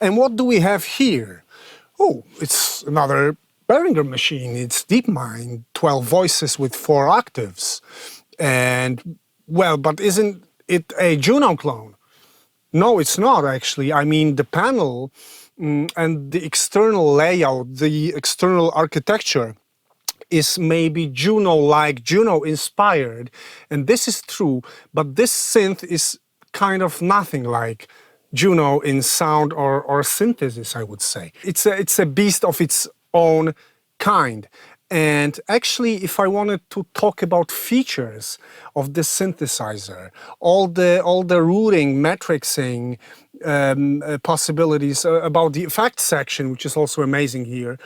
And what do we have here? Oh, it's another Behringer machine. It's Deepmind, 12 voices with 4 octaves. And, well, but isn't it a Juno clone? No, it's not actually. I mean, the panel and the external layout, the external architecture is maybe Juno-like, Juno-inspired. And this is true, but this synth is kind of nothing like Juno in sound or synthesis, I would say. It's a beast of its own kind. And actually, if I wanted to talk about features of this synthesizer, all the routing, matrixing possibilities about the effects section, which is also amazing here,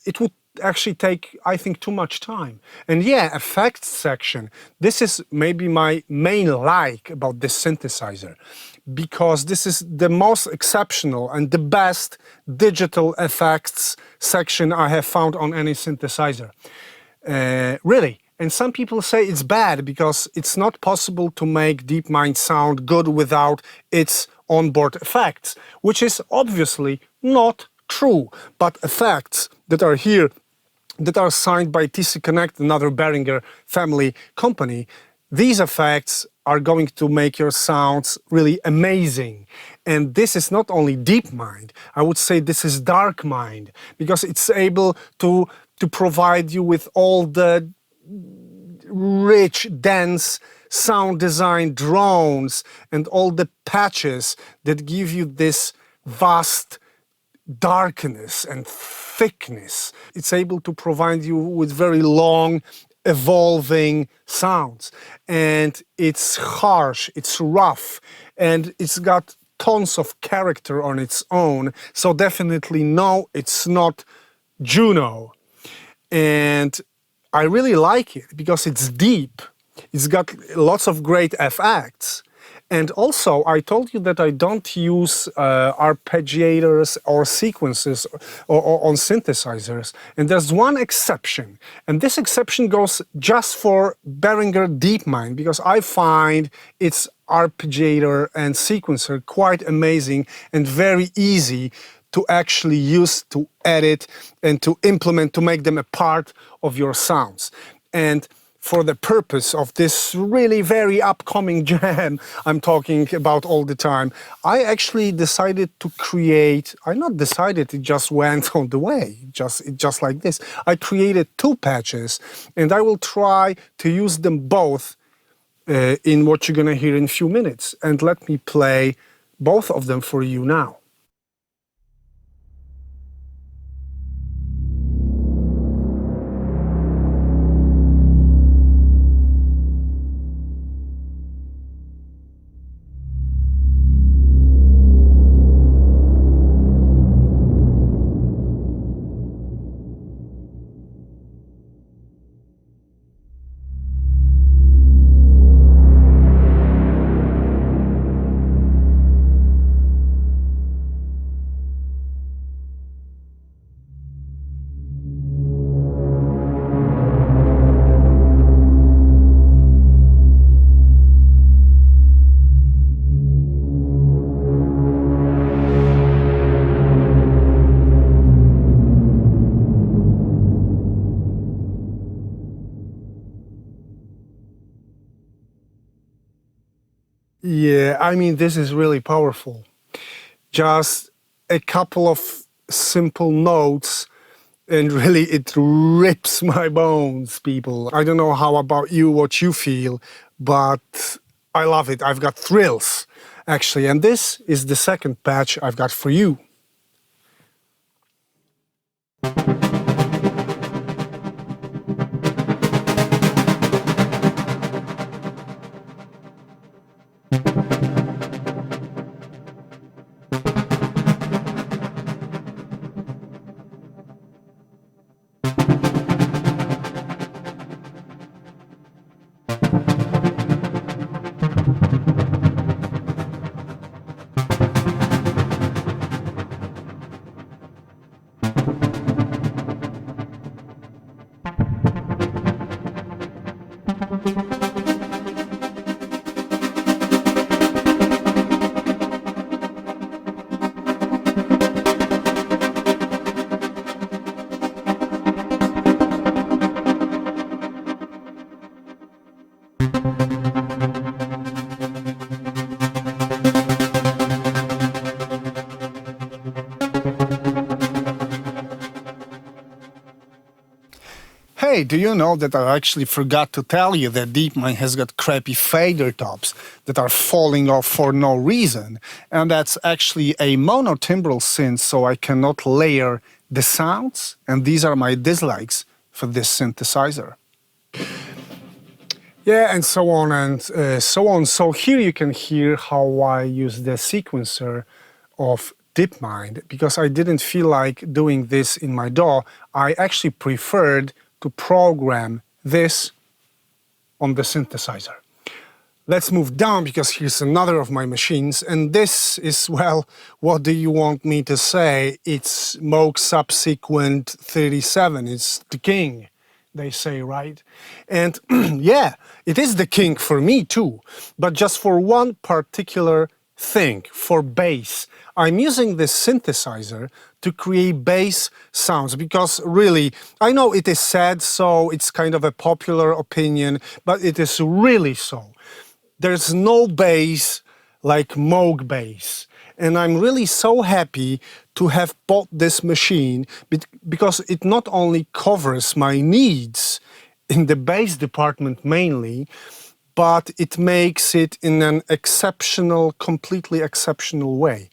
it would actually take, I think, too much time. And yeah, effects section, this is maybe my main like about this synthesizer, because this is the most exceptional and the best digital effects section I have found on any synthesizer. Really. And some people say it's bad because it's not possible to make Deepmind sound good without its onboard effects, which is obviously not true. But effects that are here, that are signed by TC Connect, another Behringer family company, these effects are going to make your sounds really amazing. And this is not only Deepmind, I would say this is Darkmind, because it's able to provide you with all the rich, dense sound design drones and all the patches that give you this vast darkness and thickness. It's able to provide you with very long, evolving sounds. And it's harsh, it's rough, and it's got tons of character on its own. So definitely no, it's not Juno. And I really like it because it's deep. It's got lots of great effects. And also, I told you that I don't use arpeggiators or sequences or on synthesizers. And there's one exception. And this exception goes just for Behringer Deepmind, because I find its arpeggiator and sequencer quite amazing and very easy to actually use, to edit, and to implement, to make them a part of your sounds. And for the purpose of this really very upcoming jam I'm talking about all the time, I actually decided to create, I not decided, it just went on the way, just like this. I created 2 patches, and I will try to use them both in what you're gonna hear in a few minutes. And let me play both of them for you now. Yeah, I mean, this is really powerful. Just a couple of simple notes, and really it rips my bones, people. I don't know how about you, what you feel, but I love it. I've got thrills, actually. And this is the second patch I've got for you. Hey, do you know that I actually forgot to tell you that Deepmind has got crappy fader tops that are falling off for no reason? And that's actually a monotimbral synth, so I cannot layer the sounds. And these are my dislikes for this synthesizer. Yeah, and so on and so on. So here you can hear how I use the sequencer of Deepmind, because I didn't feel like doing this in my DAW. I actually preferred to program this on the synthesizer. Let's move down, because here's another of my machines, and this is, well, what do you want me to say? It's Moog Subsequent37. It's the king, they say, right? And yeah, it is the king for me too, but just for one particular thing, for bass. I'm using this synthesizer to create bass sounds, because really, I know it is said so, it's kind of a popular opinion, but it is really so. There's no bass like Moog bass. And I'm really so happy to have bought this machine, because it not only covers my needs in the bass department mainly, but it makes it in an exceptional, completely exceptional way.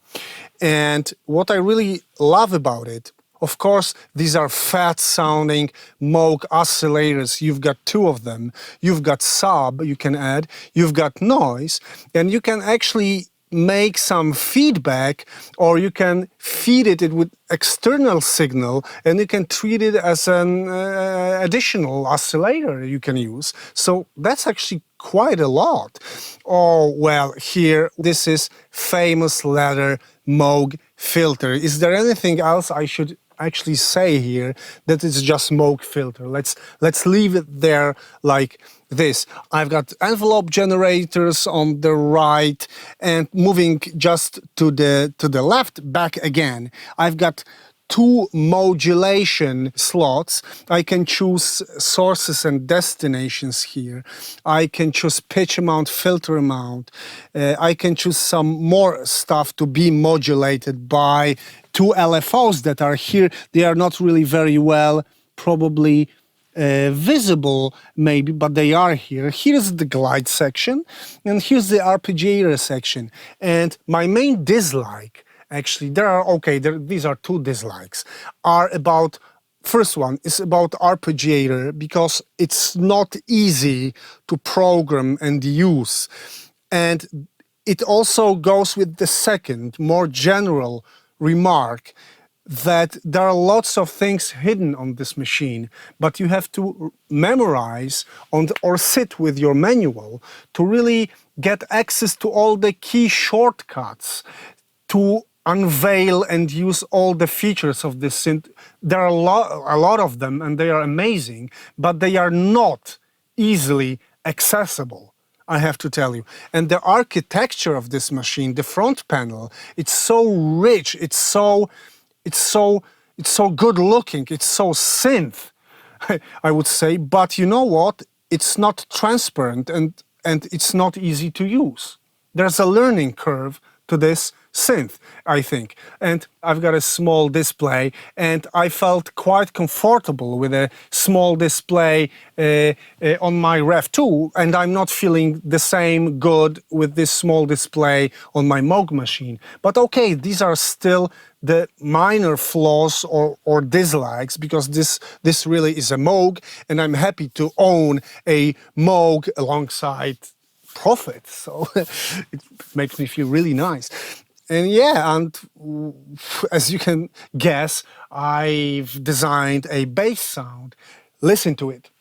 And what I really love about it, of course, these are fat-sounding Moog oscillators. You've got two of them. You've got sub, you can add. You've got noise. And you can actually make some feedback, or you can feed it with external signal, and you can treat it as an additional oscillator you can use. So that's actually quite a lot. Oh, well, here, this is famous leather Moog filter. Is there anything else I should actually say here that it's just Moog filter? Let's leave it there like this. I've got envelope generators on the right, and moving just to the left, back again, I've got two modulation slots. I can choose sources and destinations here. I can choose pitch amount, filter amount. I can choose some more stuff to be modulated by two LFOs that are here. They are not really very well probably visible maybe, but they are here. Here's the glide section, and here's the arpeggiator section. And my main dislike, actually, these are two dislikes, are about, first one is about arpeggiator, because it's not easy to program and use. And it also goes with the second, more general remark, that there are lots of things hidden on this machine, but you have to memorize or sit with your manual to really get access to all the key shortcuts to unveil and use all the features of this synth. There are a lot of them, and they are amazing, but they are not easily accessible, I have to tell you. And the architecture of this machine, the front panel, it's so rich, it's so good looking, it's so synth, I would say. But you know what? It's not transparent, and it's not easy to use. There's a learning curve to this synth, I think. And I've got a small display, and I felt quite comfortable with a small display on my Rev 2, and I'm not feeling the same good with this small display on my Moog machine. But okay, these are still the minor flaws or dislikes, because this really is a Moog, and I'm happy to own a Moog alongside Prophet, so it makes me feel really nice. And yeah, and as you can guess, I've designed a bass sound. Listen to it.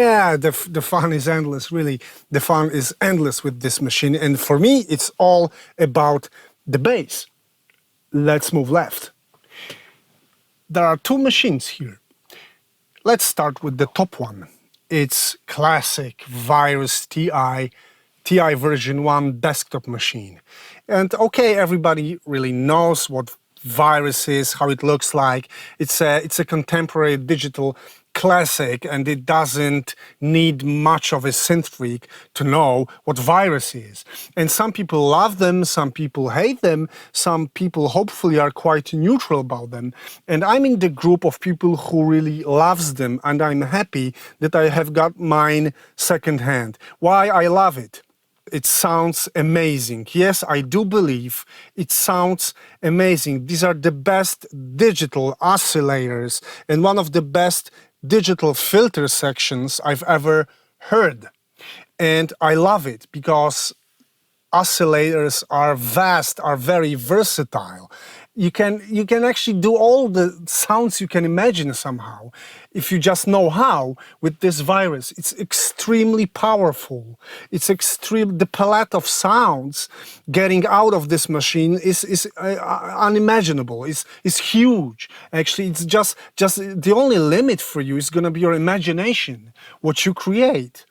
Yeah, the fun is endless, really. The fun is endless with this machine. And for me, it's all about the bass. Let's move left. There are two machines here. Let's start with the top one. It's classic Virus TI version 1 desktop machine. And okay, everybody really knows what Virus is, how it looks like. It's a contemporary digital classic, and it doesn't need much of a synth freak to know what Virus is. And some people love them, some people hate them, some people hopefully are quite neutral about them. And I'm in the group of people who really loves them, and I'm happy that I have got mine secondhand. Why I love it? It sounds amazing. Yes, I do believe it sounds amazing. These are the best digital oscillators and one of the best digital filter sections I've ever heard. And I love it because oscillators are vast, are very versatile. You can actually do all the sounds you can imagine somehow. If you just know how, with this Virus, it's extremely powerful. It's the palette of sounds getting out of this machine is unimaginable. It's huge. Actually, it's just the only limit for you is going to be your imagination, what you create.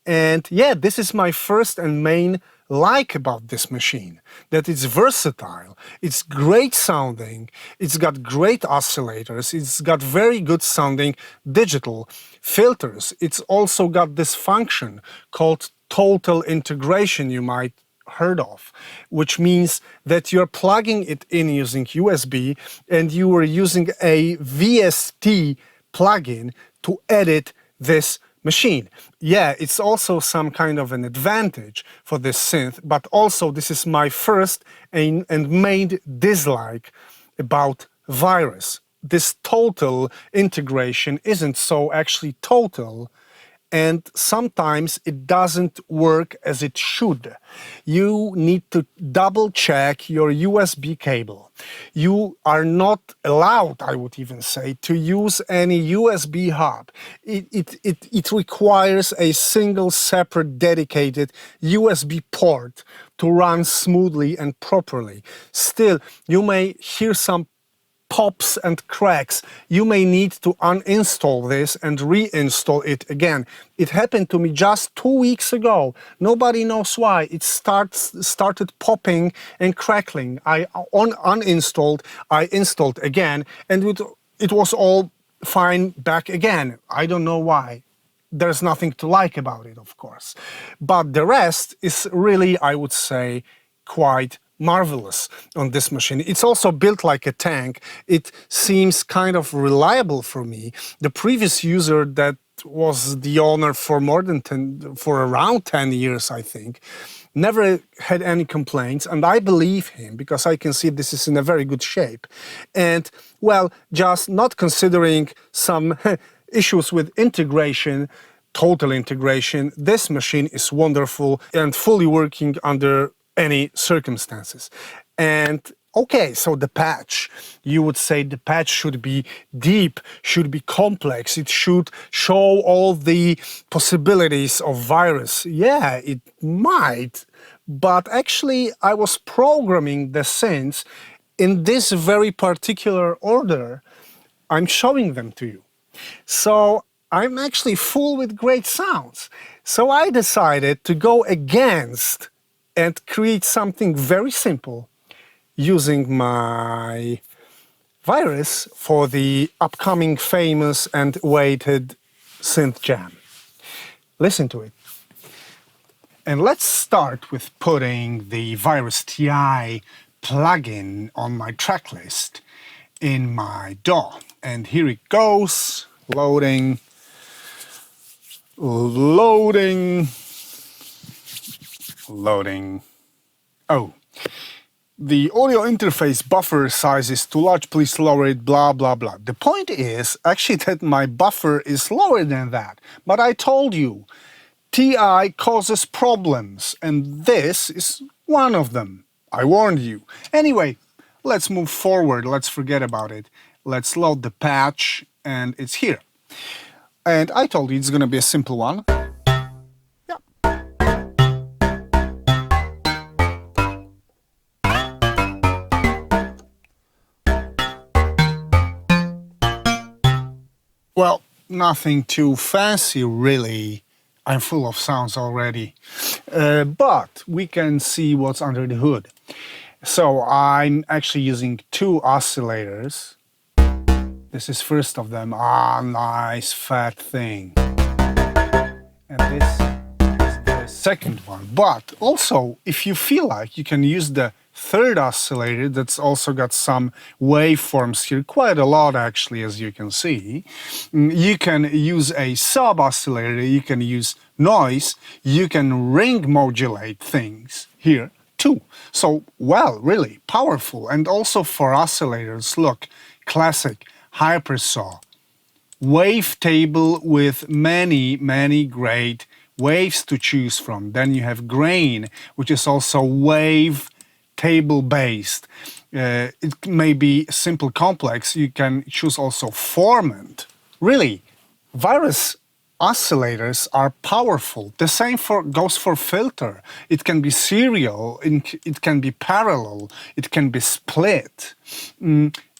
And yeah, this is my first and main like about this machine, that it's versatile, it's great sounding, it's got great oscillators, it's got very good sounding digital filters. It's also got this function called total integration, you might heard of, which means that you're plugging it in using USB and you are using a VST plugin to edit this machine. Yeah, it's also some kind of an advantage for this synth, but also this is my first and main dislike about Virus. This total integration isn't so actually total, and sometimes it doesn't work as it should. You need to double check your USB cable. You are not allowed, I would even say, to use any USB hub. It requires a single separate dedicated USB port to run smoothly and properly. Still, you may hear some pops and cracks. You may need to uninstall this and reinstall it again. It happened to me just 2 weeks ago. Nobody knows why. It started popping and crackling. I uninstalled, I installed again, and it was all fine back again. I don't know why. There's nothing to like about it, of course. But the rest is really, I would say, quite marvelous on this machine. It's also built like a tank. It seems kind of reliable for me. The previous user that was the owner for around 10 years, I think, never had any complaints, and I believe him because I can see this is in a very good shape. And well, just not considering some issues with integration, total integration, this machine is wonderful and fully working under any circumstances. And okay, so the patch, you would say the patch should be deep, should be complex, it should show all the possibilities of Virus. Yeah, it might, but actually I was programming the synths in this very particular order. I'm showing them to you. So I'm actually full with great sounds. So I decided to go against and create something very simple using my Virus for the upcoming famous and awaited Synth Jam. Listen to it. And let's start with putting the Virus TI plugin on my track list in my DAW. And here it goes, loading. Oh, the audio interface buffer size is too large, please lower it, blah, blah, blah. The point is actually that my buffer is lower than that. But I told you, TI causes problems, and this is one of them. I warned you. Anyway, let's move forward. Let's forget about it. Let's load the patch, and it's here. And I told you it's going to be a simple one. Yeah. Well, nothing too fancy, really. I'm full of sounds already. But we can see what's under the hood. So I'm actually using two oscillators. This is first of them. Ah, nice fat thing. And this is the second one. But also, if you feel like, you can use the third oscillator that's also got some waveforms here, quite a lot actually, as you can see. You can use a sub-oscillator, you can use noise, you can ring modulate things here too. So, well, really powerful. And also for oscillators, look, classic, hypersaw, wavetable with many great waves to choose from. Then you have grain, which is also wave table based. It may be simple, complex. You can choose also formant. Really, virus oscillators are powerful. The same goes for filter. It can be serial, it can be parallel, it can be split.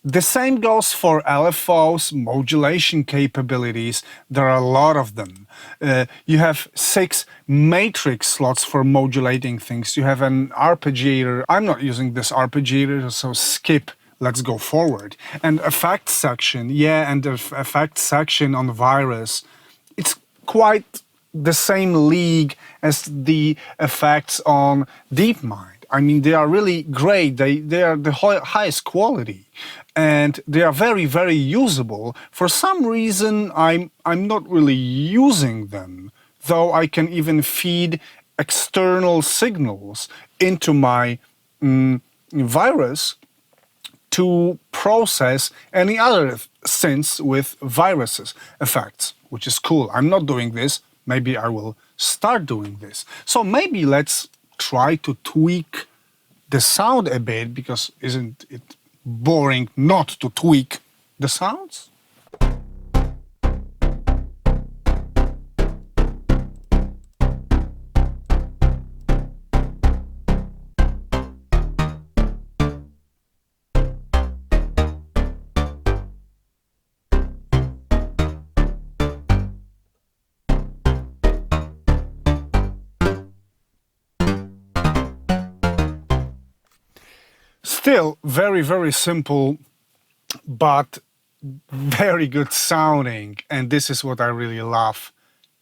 The same goes for LFOs, modulation capabilities. There are a lot of them. You have 6 matrix slots for modulating things. You have an arpeggiator. I'm not using this arpeggiator, so skip. Let's go forward. And effect section, yeah, and the effect section on the virus, it's quite the same league as the effects on Deepmind. I mean, they are really great. They are the highest quality, and they are very usable. For some reason, I'm not really using them, though I can even feed external signals into my virus to process any other synths with viruses effects, which is cool. I'm not doing this. Maybe I will start doing this. So maybe let's try to tweak the sound a bit, because isn't it boring not to tweak the sounds? Still very simple, but very good sounding, and this is what I really love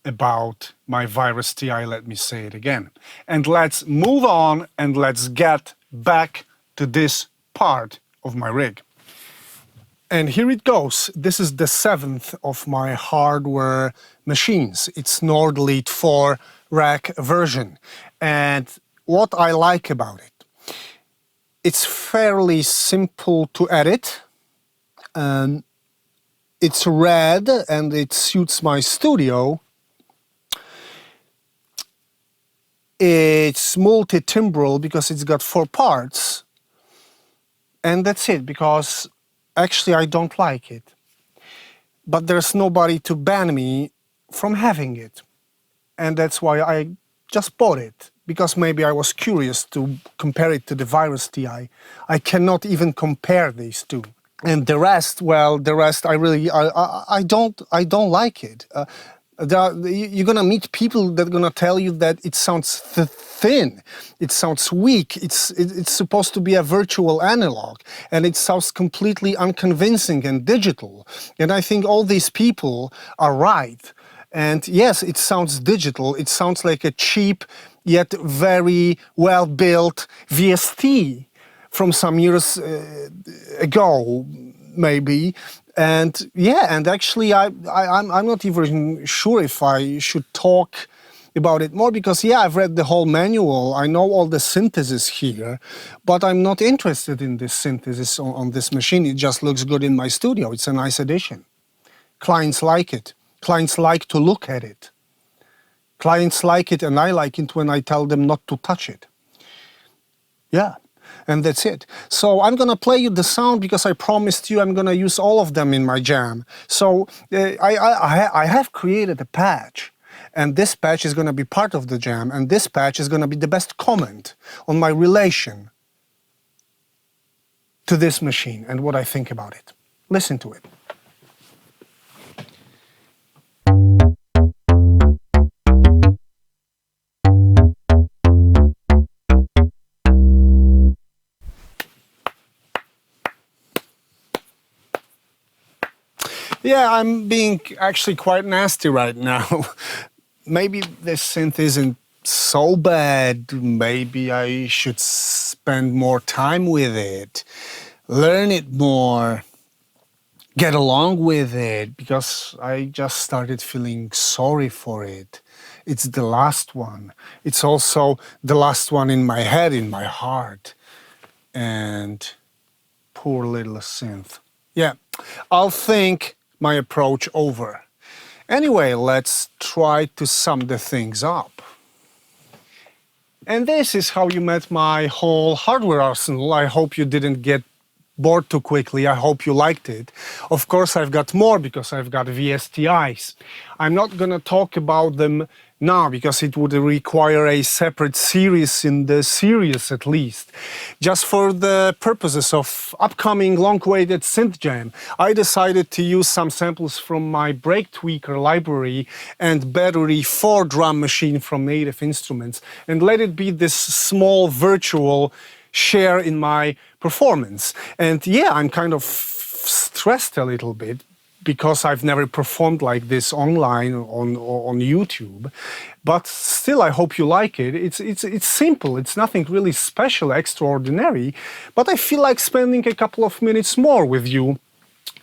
about my Virus TI, let me say it again. And let's move on and let's get back to this part of my rig. And here it goes. This is the 7th of my hardware machines. It's Nord Elite 4 rack version. And what I like about it, it's fairly simple to edit. It's red and it suits my studio. It's multi-timbral because it's got 4 parts. And that's it, because actually I don't like it. But there's nobody to ban me from having it. And that's why I just bought it, because maybe I was curious to compare it to the Virus TI. I cannot even compare these two. And the rest, well, the rest I really, I don't like it. You're gonna meet people that are gonna tell you that it sounds thin, it sounds weak, it's supposed to be a virtual analog, and it sounds completely unconvincing and digital. And I think all these people are right. And yes, it sounds digital, it sounds like a cheap yet very well-built VST from some years ago, maybe. And yeah, and actually I'm not even sure if I should talk about it more, because yeah, I've read the whole manual, I know all the synthesis here, but I'm not interested in this synthesis on this machine. It just looks good in my studio. It's a nice addition. Clients like it. Clients like to look at it. Clients like it, and I like it when I tell them not to touch it. Yeah. and that's it. So I'm gonna play you the sound because I promised you I'm gonna use all of them in my jam. So I have created a patch, and this patch is gonna be part of the jam, and this patch is gonna be the best comment on my relation to this machine and what I think about it. Listen to it. Yeah, I'm being actually quite nasty right now. Maybe this synth isn't so bad. Maybe I should spend more time with it, learn it more, get along with it, because I just started feeling sorry for it. It's the last one. It's also the last one in my head, in my heart. And poor little synth. Yeah, I'll think my approach over. Anyway, let's try to sum the things up. And this is how you met my whole hardware arsenal. I hope you didn't get bored too quickly. I hope you liked it. Of course, I've got more because I've got VSTIs. I'm not gonna talk about them now because it would require a separate series in the series at least. Just for the purposes of upcoming long-awaited synth jam, I decided to use some samples from my Break Tweaker library and Battery 4 drum machine from Native Instruments and let it be this small virtual share in my performance. And yeah, I'm kind of stressed a little bit because I've never performed like this online on YouTube. But still, I hope you like it. It's simple. It's nothing really special, extraordinary. But I feel like spending a couple of minutes more with you,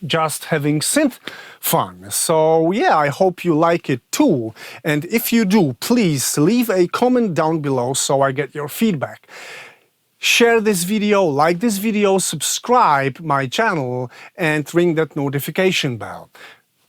just having synth fun. So yeah, I hope you like it too. And if you do, please leave a comment down below so I get your feedback. Share this video, like this video, subscribe my channel, and ring that notification bell.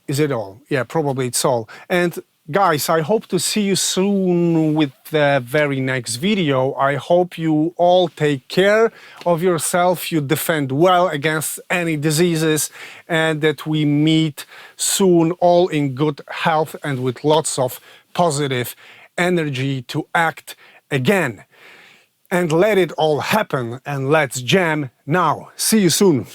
Is it all? Yeah, probably it's all. And guys, I hope to see you soon with the very next video. I hope you all take care of yourself, you defend well against any diseases, and that we meet soon all in good health and with lots of positive energy to act again. And let it all happen, and let's jam now. See you soon.